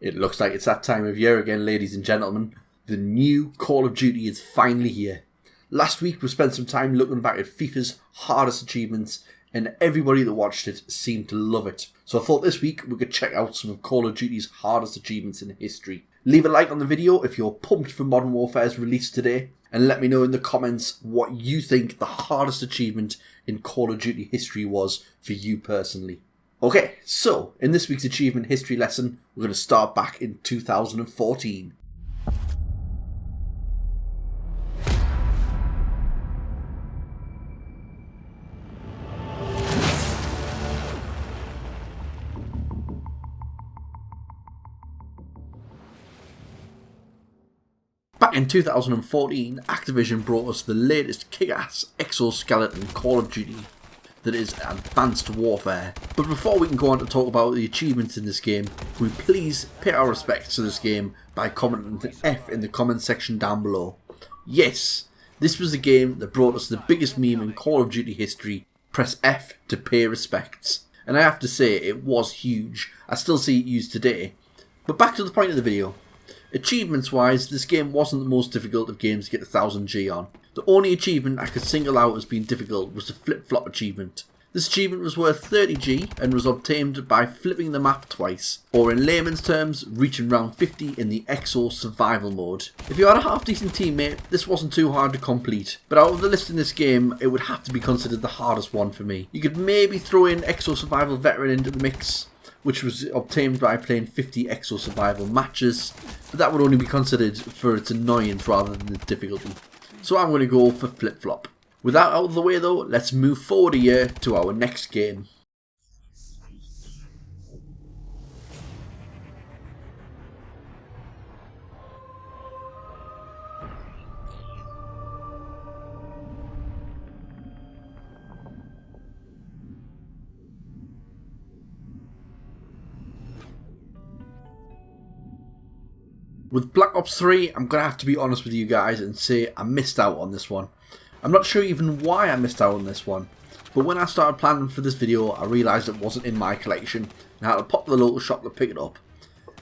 It looks like it's that time of year again, ladies and gentlemen. The new Call of Duty is finally here. Last week we spent some time looking back at FIFA's hardest achievements, and everybody that watched it seemed to love it. So I thought this week we could check out some of Call of Duty's hardest achievements in history. Leave a like on the video if you're pumped for Modern Warfare's release today, and let me know in the comments what you think the hardest achievement in Call of Duty history was for you personally. Okay, so in this week's achievement history lesson, we're going to start back in 2014. Back in 2014, Activision brought us the latest kick-ass exoskeleton Call of Duty that is Advanced Warfare. But before we can go on to talk about the achievements in this game, can we please pay our respects to this game by commenting an F in the comment section down below. Yes, this was the game that brought us the biggest meme in Call of Duty history. Press F to pay respects. And I have to say, it was huge. I still see it used today. But back to the point of the video. Achievements wise, this game wasn't the most difficult of games to get 1000G on. The only achievement I could single out as being difficult was the flip-flop achievement. This achievement was worth 30G and was obtained by flipping the map twice, or in layman's terms, reaching round 50 in the Exo survival mode. If you had a half decent teammate, this wasn't too hard to complete, but out of the list in this game, it would have to be considered the hardest one for me. You could maybe throw in Exo survival veteran into the mix, which was obtained by playing 50 Exo survival matches, but that would only be considered for its annoyance rather than its difficulty. So I'm going to go for flip-flop. With that out of the way though, let's move forward a year to our next game. With Black Ops 3, I'm going to have to be honest with you guys and say I missed out on this one. I'm not sure even why I missed out on this one, but when I started planning for this video I realised it wasn't in my collection and I had to pop to the local shop to pick it up.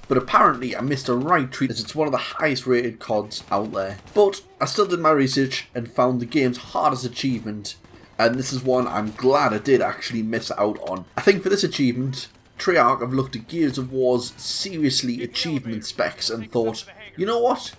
But apparently I missed a right treat as it's one of the highest rated CODs out there. But I still did my research and found the game's hardest achievement, and this is one I'm glad I did actually miss out on. I think for this achievement, Treyarch have looked at Gears of War's seriously achievement specs and thought, you know what?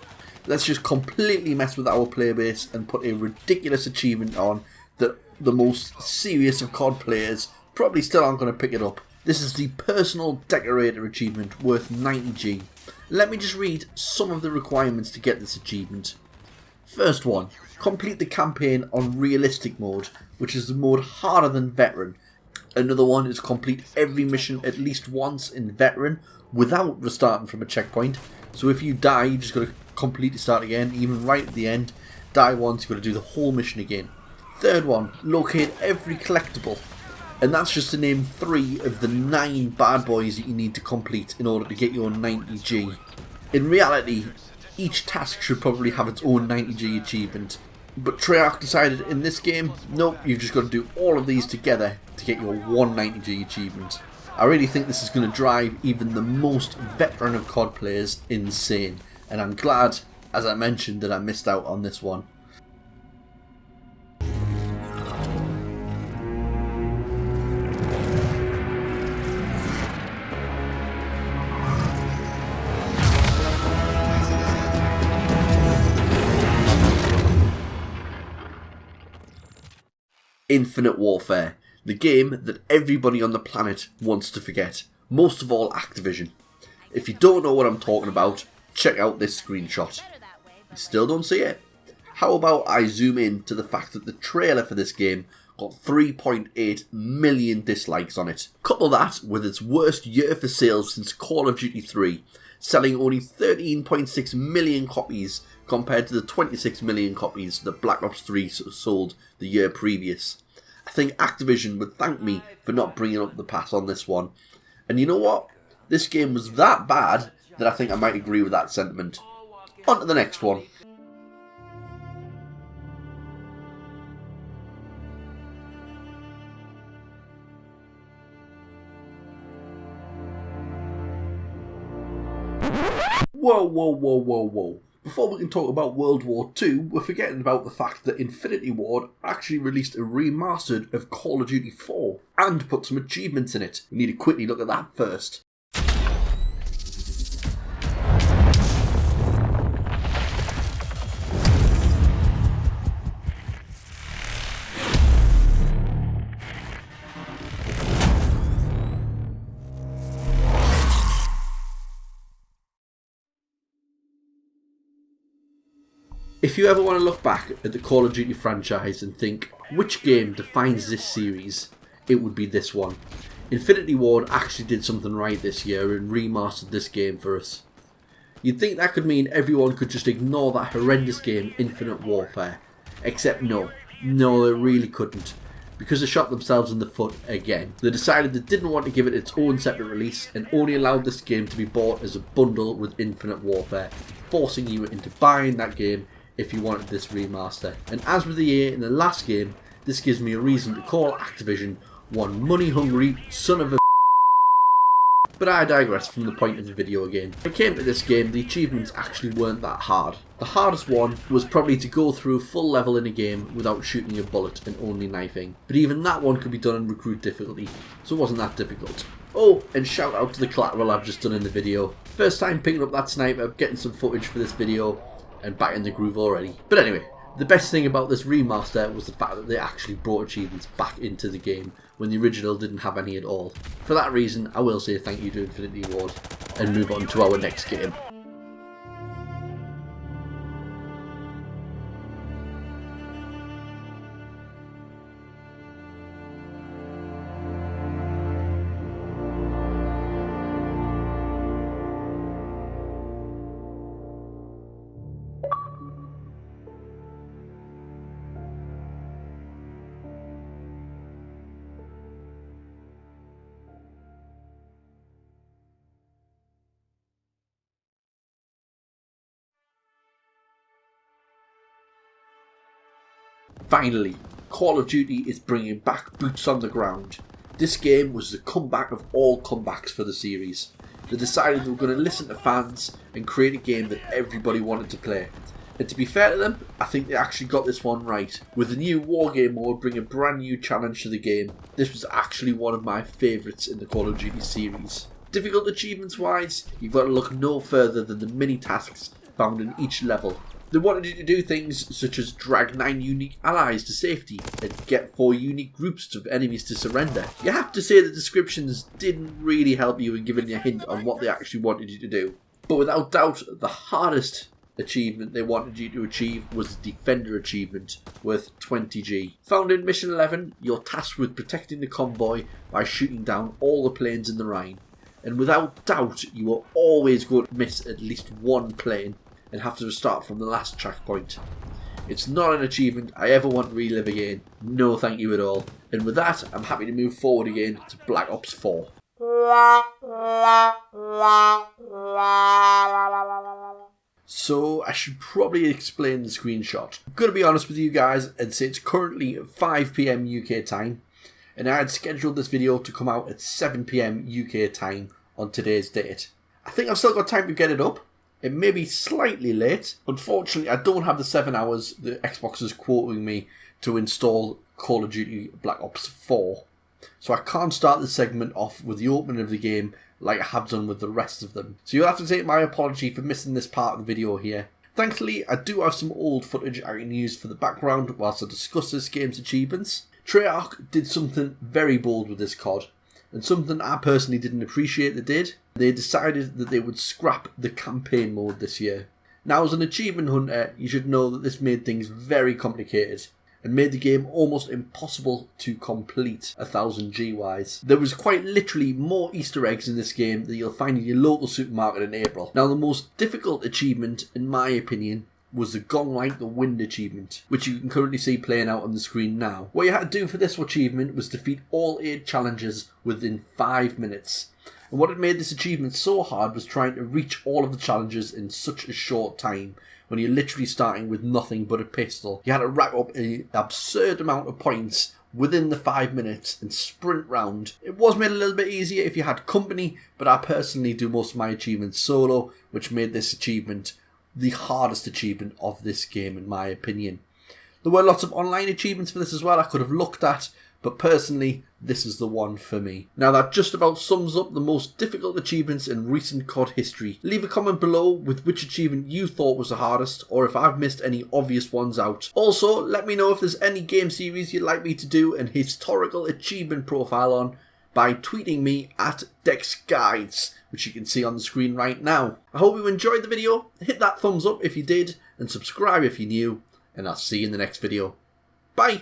Let's just completely mess with our player base and put a ridiculous achievement on that the most serious of COD players probably still aren't going to pick it up. This is the Personal Decorator achievement worth 90G. Let me just read some of the requirements to get this achievement. First one, complete the campaign on Realistic mode, which is the mode harder than Veteran. Another one is complete every mission at least once in Veteran without restarting from a checkpoint. So if you die, you just got to completely start again, even right at the end. Die once, you've got to do the whole mission again. Third one, locate every collectible. And that's just to name 3 of the 9 bad boys that you need to complete in order to get your 90G. In reality, each task should probably have its own 90G achievement. But Treyarch decided in this game, nope, you've just got to do all of these together to get your 190G achievement. I really think this is going to drive even the most veteran of COD players insane. And I'm glad, as I mentioned, that I missed out on this one. Infinite Warfare, the game that everybody on the planet wants to forget, most of all Activision. If you don't know what I'm talking about, check out this screenshot. You still don't see it? How about I zoom in to the fact that the trailer for this game got 3.8 million dislikes on it. Couple that with its worst year for sales since Call of Duty 3, selling only 13.6 million copies compared to the 26 million copies that Black Ops 3 sold the year previous. I think Activision would thank me for not bringing up the pass on this one. And you know what? This game was that bad that I think I might agree with that sentiment. On to the next one. Whoa, whoa, whoa, whoa, whoa. Before we can talk about World War II, we're forgetting about the fact that Infinity Ward actually released a remastered of Call of Duty 4 and put some achievements in it. We need to quickly look at that first. If you ever want to look back at the Call of Duty franchise and think, which game defines this series, it would be this one. Infinity Ward actually did something right this year and remastered this game for us. You'd think that could mean everyone could just ignore that horrendous game, Infinite Warfare. Except no, they really couldn't. Because they shot themselves in the foot again. They decided they didn't want to give it its own separate release and only allowed this game to be bought as a bundle with Infinite Warfare, forcing you into buying that game if you wanted this remaster. And as with EA in the last game, this gives me a reason to call Activision one money hungry son of a But I digress from the point of the video again. When I came to this game, the achievements actually weren't that hard. The hardest one was probably to go through a full level in a game without shooting a bullet and only knifing. But even that one could be done in recruit difficulty, so it wasn't that difficult. Oh, and shout out to the collateral I've just done in the video. First time picking up that sniper, getting some footage for this video, and back in the groove already. But anyway, the best thing about this remaster was the fact that they actually brought achievements back into the game when the original didn't have any at all. For that reason, I will say thank you to Infinity Ward and move on to our next game. Finally, Call of Duty is bringing back boots on the ground. This game was the comeback of all comebacks for the series. They decided they were going to listen to fans and create a game that everybody wanted to play. And to be fair to them, I think they actually got this one right. With the new Wargame mode bringing a brand new challenge to the game, this was actually one of my favourites in the Call of Duty series. Difficult achievements wise, you've got to look no further than the mini tasks found in each level. They wanted you to do things such as drag 9 unique allies to safety and get 4 unique groups of enemies to surrender. You have to say the descriptions didn't really help you in giving you a hint on what they actually wanted you to do. But without doubt, the hardest achievement they wanted you to achieve was the Defender achievement, worth 20G. Found in Mission 11, you're tasked with protecting the convoy by shooting down all the planes in the Rhine. And without doubt, you are always going to miss at least one plane and have to start from the last checkpoint. It's not an achievement I ever want to relive again. No thank you at all. And with that, I'm happy to move forward again to Black Ops 4. So I should probably explain the screenshot. I'm going to be honest with you guys and say it's currently 5 PM UK time, and I had scheduled this video to come out at 7 PM UK time on today's date. I think I've still got time to get it up. It may be slightly late. Unfortunately, I don't have the 7 hours the Xbox is quoting me to install Call of Duty Black Ops 4. So I can't start the segment off with the opening of the game like I have done with the rest of them. So you'll have to take my apology for missing this part of the video here. Thankfully, I do have some old footage I can use for the background whilst I discuss this game's achievements. Treyarch did something very bold with this COD, and something I personally didn't appreciate they did. They decided that they would scrap the campaign mode this year. Now, as an achievement hunter, you should know that this made things very complicated and made the game almost impossible to complete 1000G wise. There was quite literally more Easter eggs in this game that you'll find in your local supermarket in April. Now, the most difficult achievement, in my opinion, was the Gone Like the Wind achievement, which you can currently see playing out on the screen now. What you had to do for this achievement was defeat all 8 challenges within 5 minutes. And what had made this achievement so hard was trying to reach all of the challenges in such a short time. When you're literally starting with nothing but a pistol, you had to rack up an absurd amount of points within the 5 minutes and sprint round. It was made a little bit easier if you had company, but I personally do most of my achievements solo, which made this achievement the hardest achievement of this game in my opinion. There were lots of online achievements for this as well I could have looked at, but personally, this is the one for me. Now that just about sums up the most difficult achievements in recent COD history. Leave a comment below with which achievement you thought was the hardest, or if I've missed any obvious ones out. Also, let me know if there's any game series you'd like me to do an historical achievement profile on by tweeting me at DexGuides, which you can see on the screen right now. I hope you enjoyed the video. Hit that thumbs up if you did, and subscribe if you're new, and I'll see you in the next video. Bye!